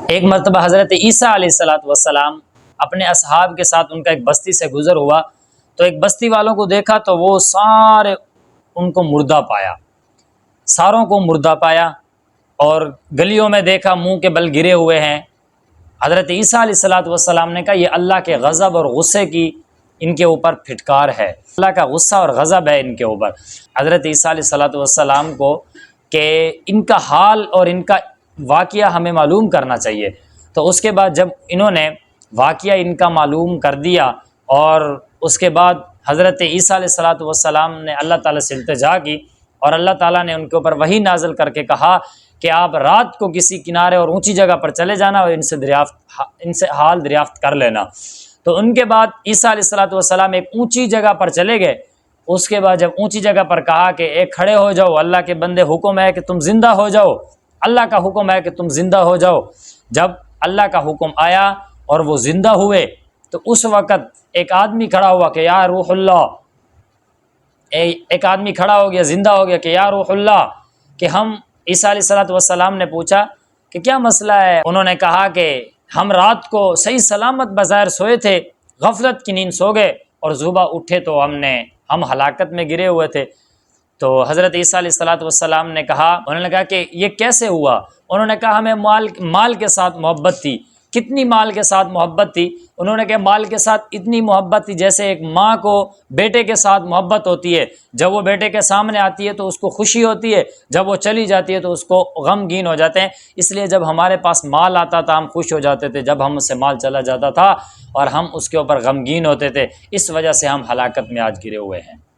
ایک مرتبہ حضرت عیسیٰ علیہ الصلوۃ والسلام اپنے اصحاب کے ساتھ ان کا ایک بستی سے گزر ہوا تو ایک بستی والوں کو دیکھا تو وہ سارے ان کو مردہ پایا، ساروں کو مردہ پایا، اور گلیوں میں دیکھا منہ کے بل گرے ہوئے ہیں۔ حضرت عیسیٰ علیہ الصلوۃ والسلام نے کہا یہ اللہ کے غضب اور غصے کی ان کے اوپر پھٹکار ہے، اللہ کا غصہ اور غضب ہے ان کے اوپر۔ حضرت عیسیٰ علیہ الصلوۃ والسلام کو کہ ان کا حال اور ان کا واقعہ ہمیں معلوم کرنا چاہیے۔ تو اس کے بعد جب انہوں نے واقعہ ان کا معلوم کر دیا اور اس کے بعد حضرت عیسیٰ علیہ الصلوۃ والسلام نے اللہ تعالیٰ سے التجا کی اور اللہ تعالیٰ نے ان کے اوپر وحی نازل کر کے کہا کہ آپ رات کو کسی کنارے اور اونچی جگہ پر چلے جانا اور ان سے حال دریافت کر لینا۔ تو ان کے بعد عیسیٰ علیہ الصلوۃ والسلام ایک اونچی جگہ پر چلے گئے۔ اس کے بعد جب اونچی جگہ پر کہا کہ ایک کھڑے ہو جاؤ، اللہ کے بندے حکم ہے کہ تم زندہ ہو جاؤ، اللہ کا حکم ہے کہ تم زندہ ہو جاؤ۔ جب اللہ کا حکم آیا اور وہ زندہ ہوئے تو اس وقت ایک آدمی کھڑا ہوا کہ یا روح اللہ، ایک آدمی کھڑا ہو گیا، زندہ ہو گیا کہ یا روح اللہ، کہ ہم عیسیٰ علیہ الصلوۃ والسلام نے پوچھا کہ کیا مسئلہ ہے؟ انہوں نے کہا کہ ہم رات کو صحیح سلامت بظاہر سوئے تھے، غفلت کی نیند سو گئے اور صبح اٹھے تو ہم ہلاکت میں گرے ہوئے تھے۔ تو حضرت عیسیٰ علیہ الصلوۃ والسلام نے کہا، انہوں نے کہا کہ یہ کیسے ہوا؟ انہوں نے کہا ہمیں مال کے ساتھ محبت تھی۔ کتنی مال کے ساتھ محبت تھی؟ انہوں نے کہا مال کے ساتھ اتنی محبت تھی جیسے ایک ماں کو بیٹے کے ساتھ محبت ہوتی ہے، جب وہ بیٹے کے سامنے آتی ہے تو اس کو خوشی ہوتی ہے، جب وہ چلی جاتی ہے تو اس کو غمگین ہو جاتے ہیں۔ اس لیے جب ہمارے پاس مال آتا تھا ہم خوش ہو جاتے تھے، جب ہم سے مال چلا جاتا تھا اور ہم اس کے اوپر غمگین ہوتے تھے۔ اس وجہ سے ہم ہلاکت میں آج گرے ہوئے ہیں۔